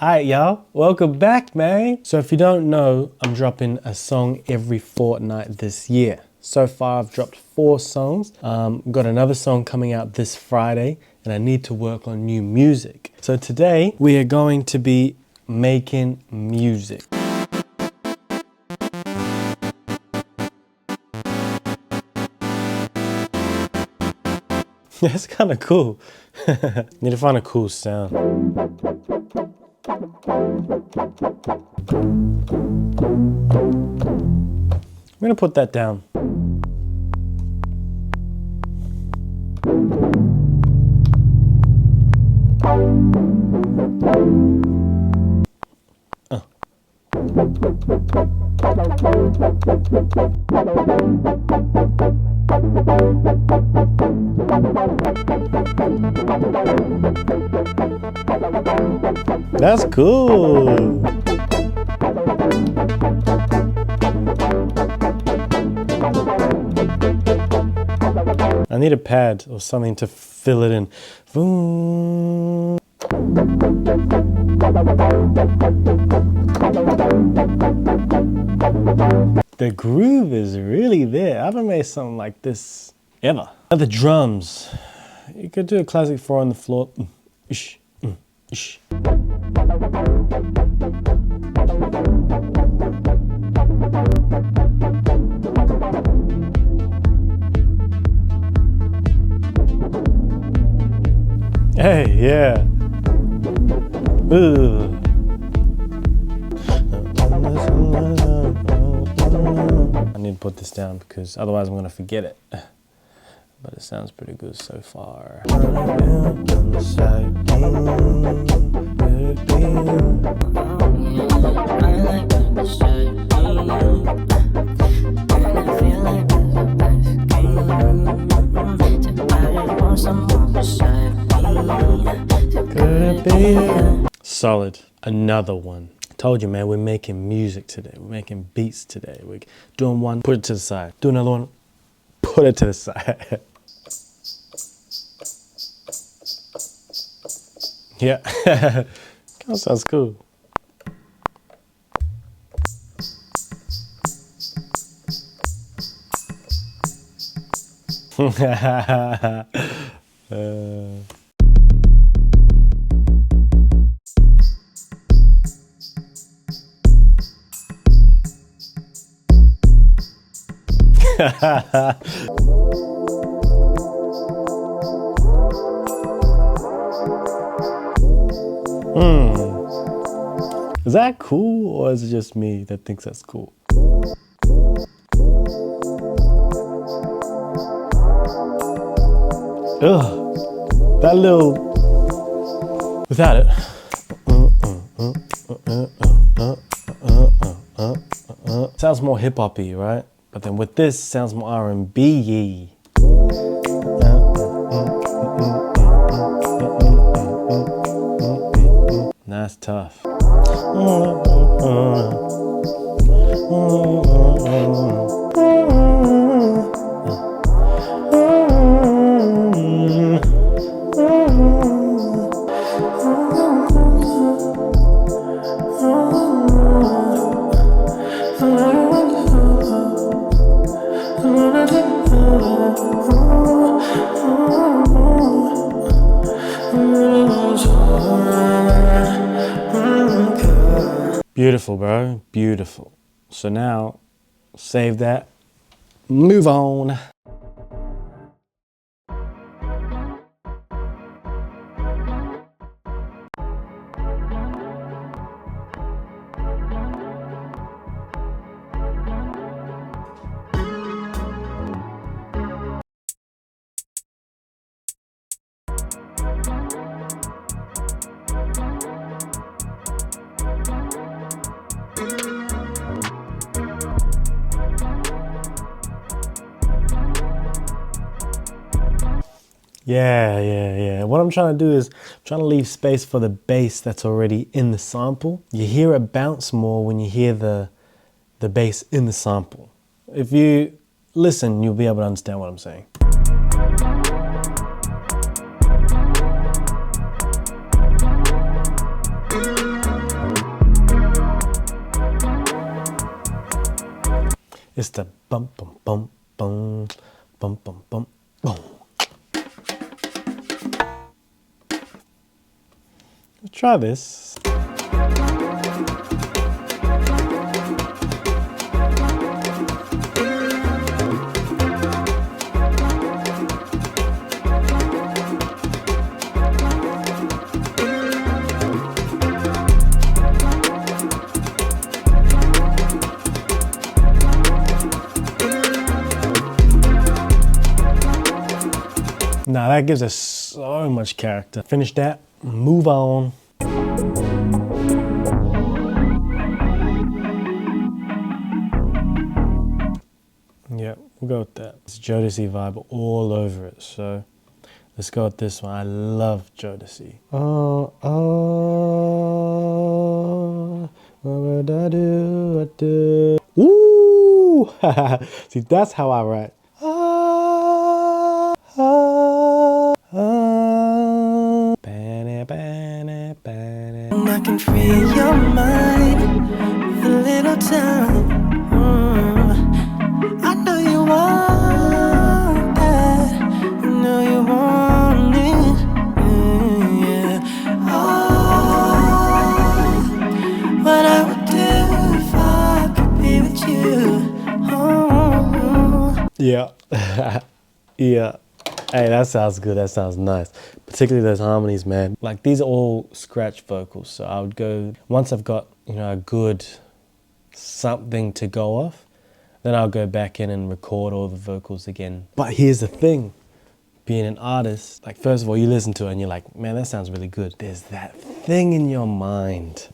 Alright y'all, welcome back man. So if you don't know, I'm dropping a song every fortnight this year. So far I've dropped 4 songs. Got another song coming out this Friday and I need to work on new music. So today we are going to be making music. That's kind of cool. Need to find a cool sound. I'm gonna put that down. That's cool. I need a pad or something to fill it in. Boom. The groove is really there. I haven't made something like this ever. Now the drums. You could do a classic 4 on the floor. Ish, ish. Hey, yeah. Ooh. I need to put this down because otherwise I'm going to forget it. But it sounds pretty good so far. Solid. Another one. Told you, man, we're making music today. We're making beats today. We're doing one, put it to the side. Do another one, put it to the side. Yeah. Kind of sounds cool. Is that cool or is it just me that thinks that's cool? Ugh, that little, without it. Sounds more hip-hop-y, right? But then with this, sounds more R&B-y. That's tough. Beautiful, bro. Beautiful. So now, save that. Move on. Yeah. What I'm trying to do is I'm trying to leave space for the bass that's already in the sample. You hear it bounce more when you hear the bass in the sample. If you listen, you'll be able to understand what I'm saying. It's the bump, bump, bump, bump, bump, bump, bump, boom. Let's try this. Now that gives us so much character. Finish that, move on. Yeah, we'll go with that. It's Jodeci vibe all over it, so let's go with this one. I love Jodeci. Oh, oh, what would I do? I do. Ooh! See, that's how I write. I can free your mind with a little time. I know you want that. I know you want it. Yeah. Oh, what I would do if I could be with you. Oh. Yeah. Yeah. Hey, that sounds good. That sounds nice. Particularly those harmonies, man. Like, these are all scratch vocals. So I would go, once I've got, you know, a good something to go off, then I'll go back in and record all the vocals again. But here's the thing. Being an artist, like, first of all, you listen to it and you're like, man, that sounds really good. There's that thing in your mind.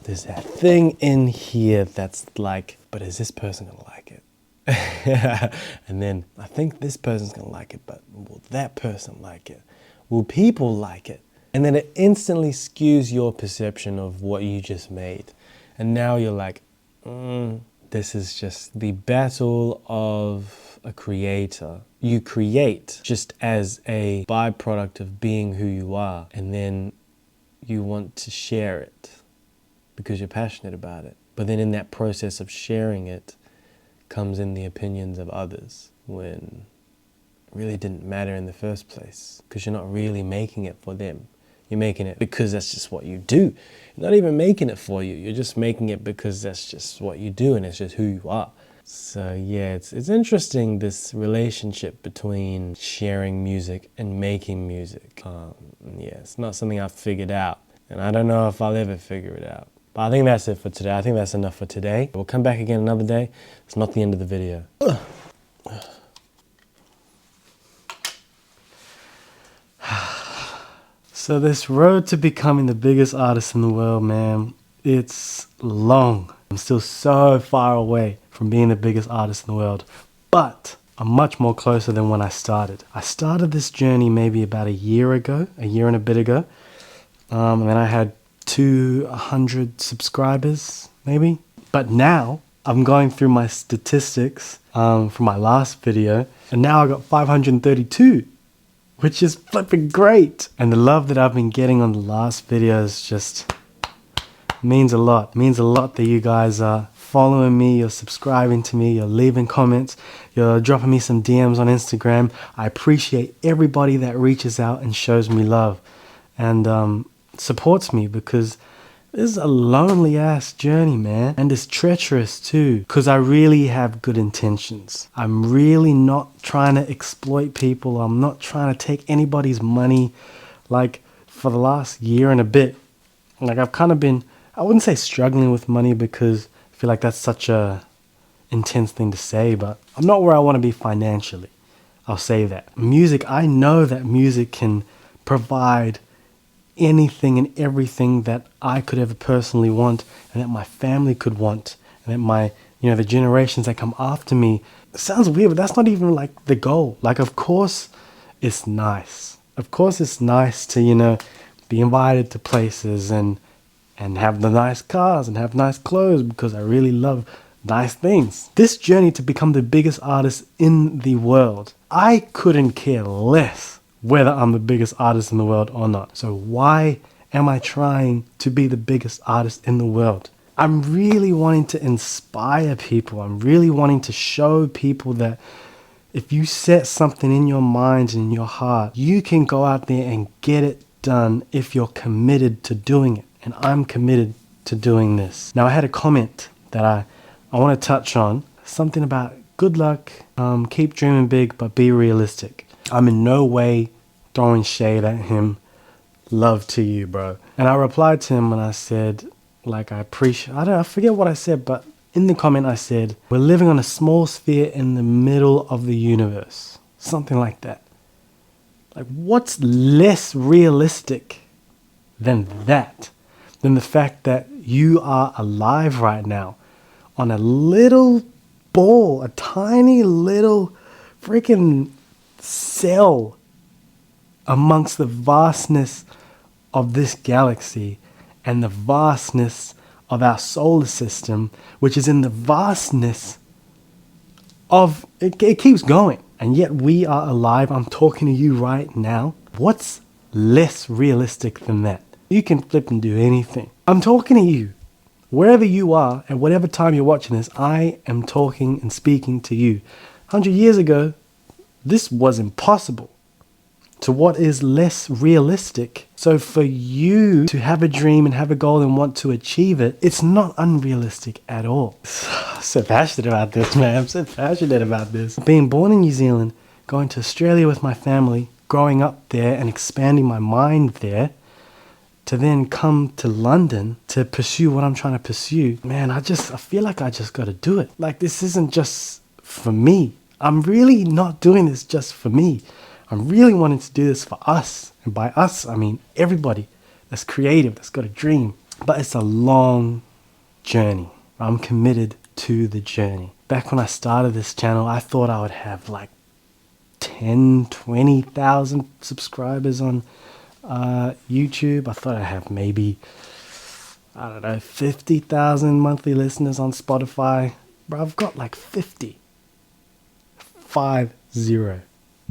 There's that thing in here that's like, but is this person gonna like it? And then I think this person's gonna like it, but will that person like it? Will people like it? And then it instantly skews your perception of what you just made. And now you're like, this is just the battle of a creator. You create just as a byproduct of being who you are, and then you want to share it because you're passionate about it. But then in that process of sharing it comes in the opinions of others, when it really didn't matter in the first place, because you're not really making it for them. You're making it because that's just what you do. You're not even making it for you. You're just making it because that's just what you do and it's just who you are. So yeah, it's interesting, this relationship between sharing music and making music. Yeah, it's not something I've figured out, and I don't know if I'll ever figure it out. But I think that's it for today. I think that's enough for today. We'll come back again another day. It's not the end of the video. So this road to becoming the biggest artist in the world, man, it's long. I'm still so far away from being the biggest artist in the world, but I'm much more closer than when I started. I started this journey maybe about a year ago, a year and a bit ago. And then I had 200 subscribers, maybe. But now I'm going through my statistics from my last video, and now I got 532, which is flipping great. And the love that I've been getting on the last videos just means a lot. It means a lot that you guys are following me, you're subscribing to me, you're leaving comments, you're dropping me some DMs on Instagram. I appreciate everybody that reaches out and shows me love and supports me, because this is a lonely ass journey, man, and it's treacherous too, because I really have good intentions. I'm really not trying to exploit people. I'm not trying to take anybody's money. Like, for the last year and a bit, like, I've kind of been, I wouldn't say struggling with money, because I feel like that's such a intense thing to say, but I'm not where I want to be financially. I'll say that. Music, I know that music can provide anything and everything that I could ever personally want, and that my family could want, and that my, you know, the generations that come after me. It sounds weird, but that's not even like the goal. Like, of course it's nice. Of course it's nice to, you know, be invited to places and have the nice cars and have nice clothes, because I really love nice things. This journey to become the biggest artist in the world, I couldn't care less whether I'm the biggest artist in the world or not. So why am I trying to be the biggest artist in the world? I'm really wanting to inspire people. I'm really wanting to show people that if you set something in your mind and in your heart, you can go out there and get it done if you're committed to doing it. And I'm committed to doing this. Now, I had a comment that I want to touch on. Something about good luck, keep dreaming big, but be realistic. I'm in no way throwing shade at him. Love to you, bro. And I replied to him and I said, like, I forget what I said, but in the comment I said, we're living on a small sphere in the middle of the universe. Something like that. Like, what's less realistic than that? Than the fact that you are alive right now on a little ball, a tiny little freaking cell amongst the vastness of this galaxy and the vastness of our solar system, which is in the vastness of, it keeps going. And yet we are alive. I'm talking to you right now. What's less realistic than that? You can flip and do anything. I'm talking to you. Wherever you are, at whatever time you're watching this, I am talking and speaking to you. 100 years ago, this was impossible. To what is less realistic. So for you to have a dream and have a goal and want to achieve it, it's not unrealistic at all. So passionate about this, man. I'm so passionate about this. Being born in New Zealand, going to Australia with my family, growing up there and expanding my mind there, to then come to London to pursue what I'm trying to pursue. Man, I feel like I just got to do it. Like, this isn't just for me. I'm really not doing this just for me. I'm really wanting to do this for us. And by us, I mean everybody that's creative, that's got a dream. But it's a long journey. I'm committed to the journey. Back when I started this channel, I thought I would have like 10, 20,000 subscribers on YouTube. I thought I'd have maybe, 50,000 monthly listeners on Spotify. Bro, I've got like 50.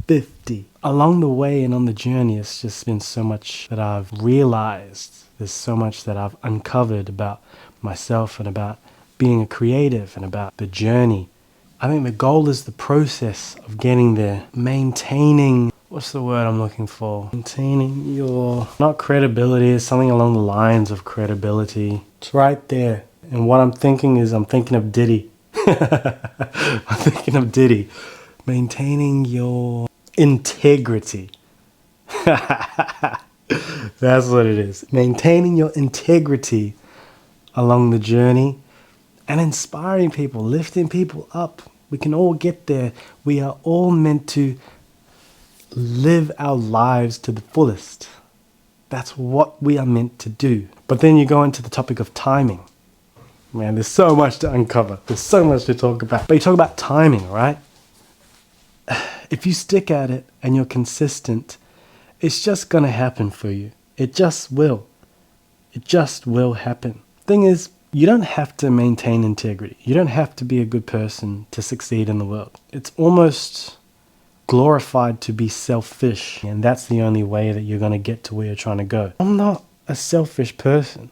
50. Along the way and on the journey, it's just been so much that I've realized. There's so much that I've uncovered about myself and about being a creative and about the journey. I think the goal is the process of getting there. Maintaining, what's the word I'm looking for? Maintaining your, not credibility, it's something along the lines of credibility. It's right there. And what I'm thinking is I'm thinking of Diddy. I'm thinking of Diddy. Maintaining your integrity. That's what it is. Maintaining your integrity along the journey and inspiring people, lifting people up. We can all get there. We are all meant to live our lives to the fullest. That's what we are meant to do. But then you go into the topic of timing. Man, there's so much to uncover. There's so much to talk about. But you talk about timing, right? If you stick at it and you're consistent, it's just going to happen for you. It just will. It just will happen. Thing is, you don't have to maintain integrity. You don't have to be a good person to succeed in the world. It's almost glorified to be selfish, and that's the only way that you're going to get to where you're trying to go. I'm not a selfish person,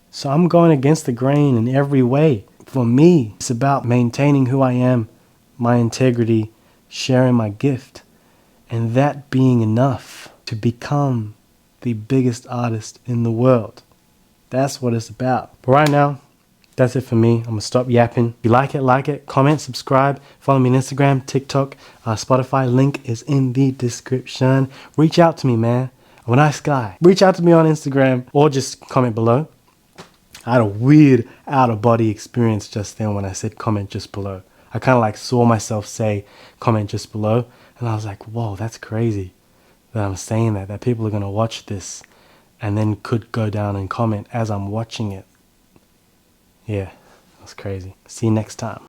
so I'm going against the grain in every way. For me, it's about maintaining who I am, my integrity, sharing my gift, and that being enough to become the biggest artist in the world. That's what it's about. But right now, that's it for me. I'm going to stop yapping. If you like it, comment, subscribe, follow me on Instagram, TikTok, Spotify. Link is in the description. Reach out to me, man. I'm a nice guy. Reach out to me on Instagram or just comment below. I had a weird out-of-body experience just then when I said comment just below. I kind of like saw myself say comment just below, and I was like, whoa, that's crazy that I'm saying that people are going to watch this and then could go down and comment as I'm watching it. Yeah, that's crazy. See you next time.